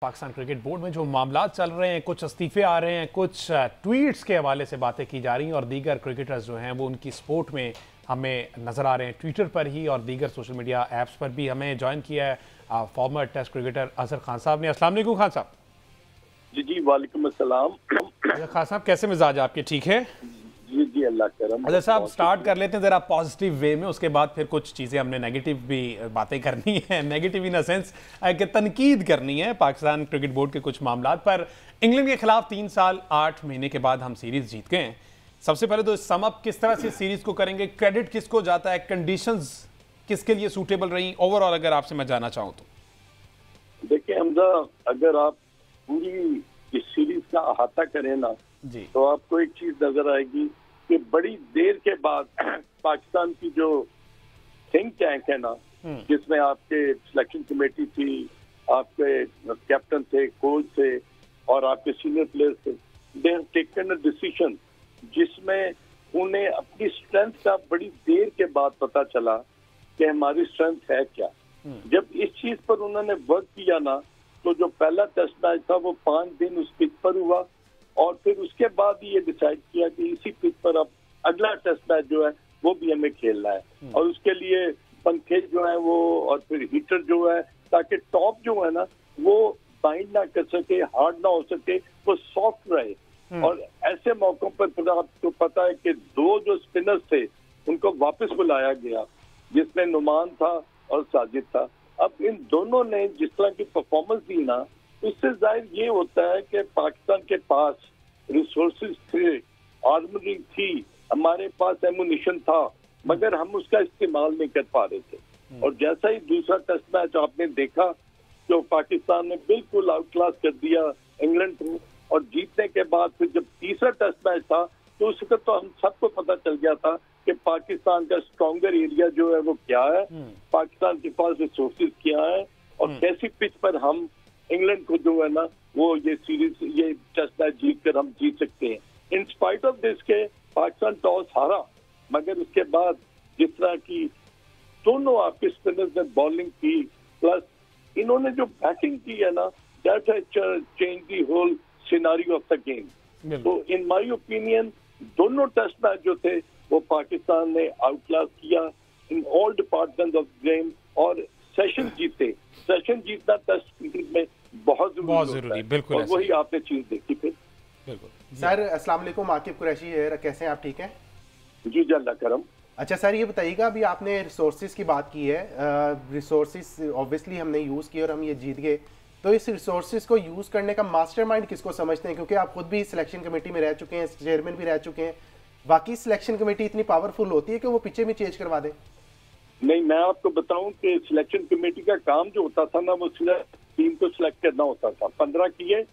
Pakistan cricket board में जो मामला चल रहे हैं, कुछ इस्तीफे आ रहे हैं, कुछ ट्वीट्स के हवाले से बातें की जा रही हैं और दीगर क्रिकेटर्स जो हैं वो उनकी सपोर्ट में हमें नज़र आ रहे हैं ट्विटर पर ही और दीगर सोशल मीडिया ऐप्स पर भी। हमें ज्वाइन किया है former test cricketer Azhar Khan साहब ने। अस्सलाम वालेकुम खान साहब। जी वालेकुम अस्सलाम। अजहर खान साहब, कैसे मिजाज आपके? ठीक है जी अल्लाह करम। अजहर साहब, स्टार्ट कर लेते हैं ज़रा पॉजिटिव वे में, उसके बाद फिर कुछ चीज़ें हमने नेगेटिव भी बातें करनी है। नेगेटिव इन द सेंस कि तनकीद करनी है पाकिस्तान क्रिकेट बोर्ड के कुछ मामलात पर। इंग्लैंड के खिलाफ 3 साल 8 महीने के बाद हम सीरीज जीत गए हैं। सबसे पहले तो सम अप किस तरह से सीरीज को करेंगे, क्रेडिट किसको जाता है, कंडीशंस किसके लिए सूटेबल रही ओवरऑल, अगर आपसे मैं जानना चाहूँ तो? देखिए हमजा, अगर आप पूरी इस सीरीज का अहाता करें ना जी, तो आपको एक चीज नजर आएगी कि बड़ी देर के बाद पाकिस्तान की जो थिंक टैंक है ना, जिसमें आपके सिलेक्शन कमेटी थी, आपके कैप्टन थे, कोच थे और आपके सीनियर प्लेयर्स थे, they have taken a decision जिसमें उन्हें अपनी स्ट्रेंथ का बड़ी देर के बाद पता चला कि हमारी स्ट्रेंथ है क्या। जब इस चीज पर उन्होंने वर्क किया ना, तो जो पहला टेस्ट मैच था वो 5 दिन उस पिच पर हुआ और फिर उसके बाद ये डिसाइड किया कि इसी पिच पर अब अगला टेस्ट मैच जो है वो भी हमें खेलना है और उसके लिए पंखे जो है वो और फिर हीटर जो है, ताकि टॉप जो है ना वो बाइंड ना कर सके, हार्ड ना हो सके, वो सॉफ्ट रहे। और ऐसे मौकों पर फिर आपको पता है कि 2 जो स्पिनर्स थे उनको वापस बुलाया गया, जिसमें नुमान था और साजिद था। अब इन दोनों ने जिस तरह की परफॉर्मेंस दी ना, उससे जाहिर ये होता है कि पाकिस्तान के पास रिसोर्सेज थे, आर्मरी थी, हमारे पास एमुनिशन था, मगर हम उसका इस्तेमाल नहीं कर पा रहे थे। और जैसा ही दूसरा टेस्ट मैच आपने देखा, जो पाकिस्तान ने बिल्कुल आउट क्लास कर दिया इंग्लैंड को, और जीतने के बाद फिर जब तीसरा टेस्ट मैच था तो उस वक्त तो हम सबको पता चल गया था कि पाकिस्तान का स्ट्रॉन्गर एरिया जो है वो क्या है, पाकिस्तान के पास रिसोर्सेज क्या है और कैसी पिच पर हम इंग्लैंड को जो है ना वो ये सीरीज, ये टेस्ट मैच जीत कर हम जीत सकते हैं। इन स्पाइट ऑफ दिस के पाकिस्तान टॉस हारा, मगर उसके बाद जिस तरह की दोनों आपके स्पिनर्स ने बॉलिंग की, प्लस इन्होंने जो बैटिंग की है ना, that has change the whole scenario of the game. तो इन माय ओपिनियन दोनों टेस्ट मैच जो थे वो पाकिस्तान ने आउट क्लास किया in all department of game और सेशन जीते। सेशन जीतना टेस्ट क्रिकेट में बहुत जरूरी, बिल्कुल, और वही आपने चीज देखी फिर। बिल्कुल सर, अस्सलाम वालेकुम, आकिब कुरैशी है, कैसे हैं आप? ठीक हैं जी अल्लाह करम। अच्छा सर, ये बताइएगा, अभी आपने रिसोर्सेज की बात की है, रिसोर्सेज ऑब्वियसली हमने यूज़ किए और हम ये जीत गए, तो इस रिसोर्सेज को यूज़ करने का मास्टरमाइंड किसको समझते हैं? क्योंकि आप खुद भी सिलेक्शन कमेटी में रह चुके हैं, चेयरमैन भी रह चुके हैं, बाकी सिलेक्शन कमेटी इतनी पावरफुल होती है कि वो पीछे भी चेंज करवा दे? नहीं, मैं आपको बताऊं कि सिलेक्शन कमेटी का काम जो होता था ना, वो टीम को सिलेक्ट करना होता था। 15 किए।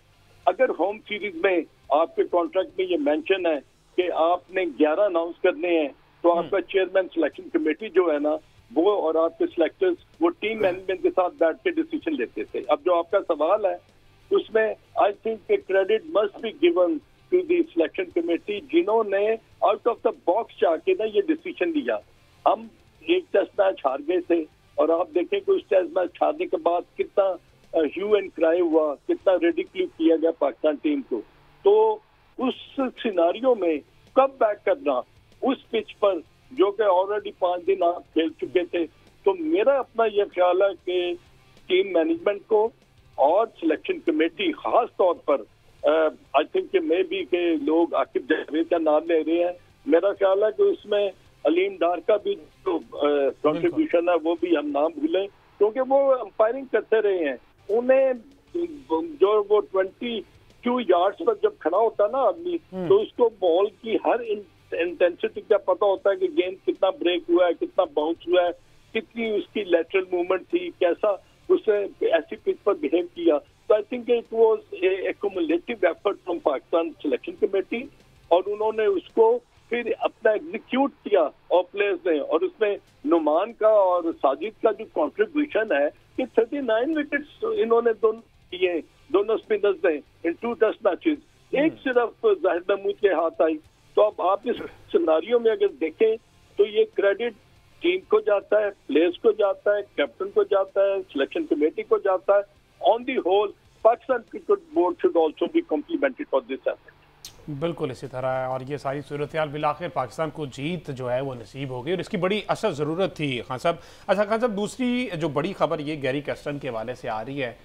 अगर होम सीरीज में आपके कॉन्ट्रैक्ट में ये मेंशन है कि आपने 11 अनाउंस करने हैं, तो आपका चेयरमैन सिलेक्शन कमेटी जो है ना वो और आपके सिलेक्टर्स वो टीम मैनेजमेंट के साथ बैठ के डिसीजन लेते थे। अब जो आपका सवाल है उसमें I think credit must be given to the selection committee, जिन्होंने आउट ऑफ द बॉक्स जाके ना ये डिसीजन लिया। हम एक टेस्ट मैच हार गए थे और आप देखें कि उस टेस्ट मैच हारने के बाद कितना ह्यू एंड क्राई हुआ, कितना रिडिक्यूल किया गया पाकिस्तान टीम को। तो उस सिनारियो में कब बैक करना उस पिच पर जो कि ऑलरेडी 5 दिन आप खेल चुके थे, तो मेरा अपना यह ख्याल है कि टीम मैनेजमेंट को और सिलेक्शन कमेटी खास तौर पर आई थिंक कि मे भी के लोग आकिब जावेद का नाम ले रहे हैं, मेरा ख्याल है कि उसमें अलीम डार का भी जो कंट्रीब्यूशन है वो भी हम ना भूलें, क्योंकि वो अंपायरिंग करते रहे हैं। उन्हें जो वो 22 यार्ड्स पर जब खड़ा होता ना आदमी, तो उसको बॉल की हर इंटेंसिटी का पता होता है कि गेंद कितना ब्रेक हुआ है, कितना बाउंस हुआ है, कितनी उसकी लेटरल मूवमेंट थी, कैसा उसने ऐसी पिच पर बिहेव किया। तो आई think it was a accumulative effort from Pakistan selection committee, और उन्होंने उसको फिर अपना एग्जीक्यूट किया और प्लेयर्स ने, और उसमें नुमान का और साजिद का जो कंट्रीब्यूशन है कि 39 विकेट्स इन्होंने दोनों किए, दोनों स्पिनर्स ने इन 2 टेस्ट मैचेस। एक सिर्फ जाहिद महमूद के हाथ आई। तो अब आप इस सिनारियो में अगर देखें तो ये क्रेडिट टीम को जाता है, प्लेयर्स को जाता है, कैप्टन को जाता है, सिलेक्शन कमेटी को जाता है। On the whole Pakistan cricket board should also be complimented for this effort. बिल्कुल इसी तरह है, और ये सारी सूरत हाल बिलाखिर पाकिस्तान को जीत जो है वो नसीब हो गई और इसकी बड़ी असल ज़रूरत थी खान साहब। अच्छा खान साहब, दूसरी जो बड़ी खबर ये गैरी कर्स्टन के हवाले से आ रही है,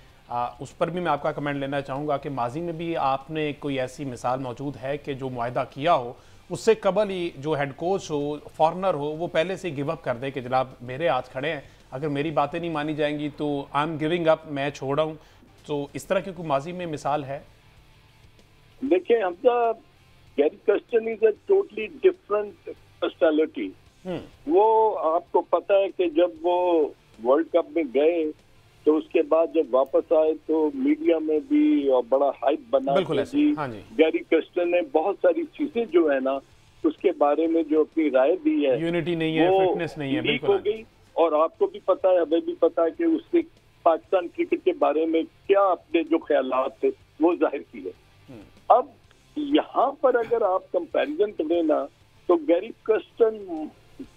उस पर भी मैं आपका कमेंट लेना चाहूँगा कि माजी में भी आपने कोई ऐसी मिसाल मौजूद है कि जो मुआहदा किया हो उससे कबल ही जो हेड कोच हो, फॉरनर हो, वो पहले से गिव अप कर दे कि जनाब मेरे हाथ खड़े हैं, अगर मेरी बातें नहीं मानी जाएंगी तो आई एम गिविंग अप, मैं छोड़ रहा हूँ। तो इस तरह की कोई माजी में मिसाल है? देखिए Hamza, Gary Kirsten is a totally different personality. वो आपको पता है कि जब वो वर्ल्ड कप में गए तो उसके बाद जब वापस आए तो मीडिया में भी बड़ा हाइप बना कि हाँ जी। गैरी कर्स्टन ने बहुत सारी चीजें जो है ना उसके बारे में जो अपनी राय दी है, यूनिटी नहीं है, फिटनेस नहीं है, बिल्कुल हो गई। और आपको भी पता है, हमें भी पता है कि उसने पाकिस्तान क्रिकेट के बारे में क्या अपने जो ख्यालात थे वो जाहिर किए। अब यहाँ पर अगर आप कंपैरिजन करें ना, तो गैरी कर्स्टन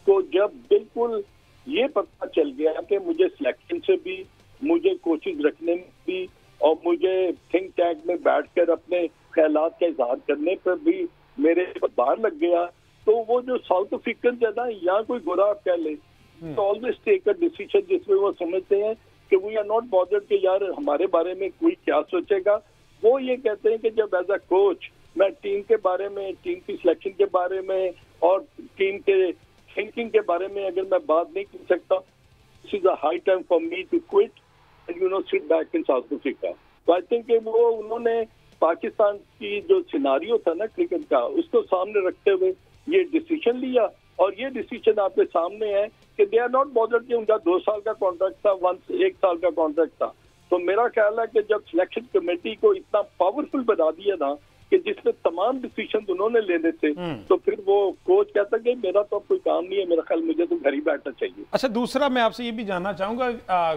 को जब बिल्कुल ये पता चल गया कि मुझे सिलेक्शन से भी, मुझे कोचिंग रखने में भी और मुझे थिंक टैंक में बैठकर अपने ख्यालात का इजहार करने पर भी मेरे बाहर लग गया, तो वो जो साउथ अफ्रीकन है ना, यहाँ कोई बुरा आप कह ले, तो ऑलवेज टेक अ डिसीजन जिसमें वो समझते हैं कि वी आर नॉट बॉदर्ड कि यार हमारे बारे में कोई क्या सोचेगा। वो ये कहते हैं कि जब एज अ कोच मैं टीम के बारे में, टीम की सिलेक्शन के बारे में और टीम के थिंकिंग के बारे में अगर मैं बात नहीं कर सकता, this is a high time for me to quit and sit back in South Africa. तो आई थिंक वो उन्होंने पाकिस्तान की जो सिनारियो था ना क्रिकेट का, उसको सामने रखते हुए ये डिसीजन लिया। और ये डिसीजन आपके सामने है कि दे आर नॉट बॉदर्ड कि उनका 2 साल का कॉन्ट्रैक्ट था, 1 साल का कॉन्ट्रैक्ट था। तो मेरा ख्याल है कि जब सिलेक्शन कमेटी को इतना पावरफुल बना दिया ना कि जिसमें तमाम डिसीजन उन्होंने लेने थे, तो फिर वो कोच कहता कि मेरा तो अब कोई काम नहीं है, मेरा ख्याल मुझे तो घर ही बैठना चाहिए। अच्छा, दूसरा मैं आपसे ये भी जानना चाहूँगा,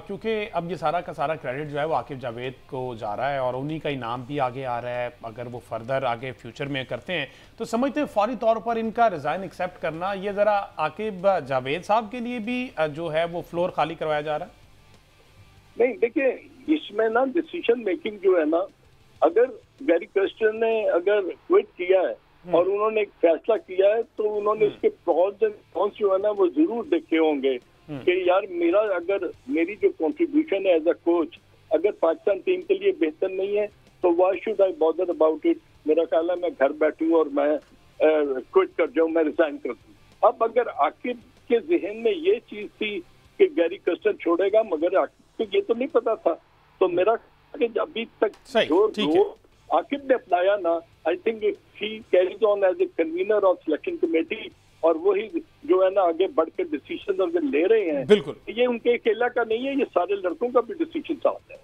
क्योंकि अब ये सारा का सारा क्रेडिट जो है वो आकिब जावेद को जा रहा है और उन्हीं का इनाम भी आगे आ रहा है, अगर वो फर्दर आगे फ्यूचर में करते हैं तो समझते हैं फौरी तौर पर इनका रिज़ाइन एक्सेप्ट करना ये ज़रा आकिब जावेद साहब के लिए भी जो है वो फ्लोर खाली करवाया जा रहा है? नहीं, देखिए इसमें ना डिसीजन मेकिंग जो है ना, अगर गैरी कर्स्टन ने अगर क्विट किया है और उन्होंने एक फैसला किया है तो उन्होंने उसके प्रॉस एंड कॉन्स जो है ना वो जरूर देखे होंगे कि यार मेरा अगर मेरी जो कंट्रीब्यूशन है एज अ कोच अगर पाकिस्तान टीम के लिए बेहतर नहीं है तो why should I bother about it. मेरा ख्याल है मैं घर बैठूं और मैं क्विट कर जाऊं, मैं रिजाइन कर दूं। अब अगर आकिब के जहन में ये चीज थी कि गैरी कर्स्टन छोड़ेगा, मगर आकिब को ये तो नहीं पता था, तो मेरा अभी तक जो आकिब ने अपनाया ना, I think he carries on as a convener of selection committee और वही जो है ना आगे बढ़कर डिसीजन अगर ले रहे हैं, बिल्कुल ये उनके अकेला का नहीं है, ये सारे लड़कों का भी डिसीजन साथ है।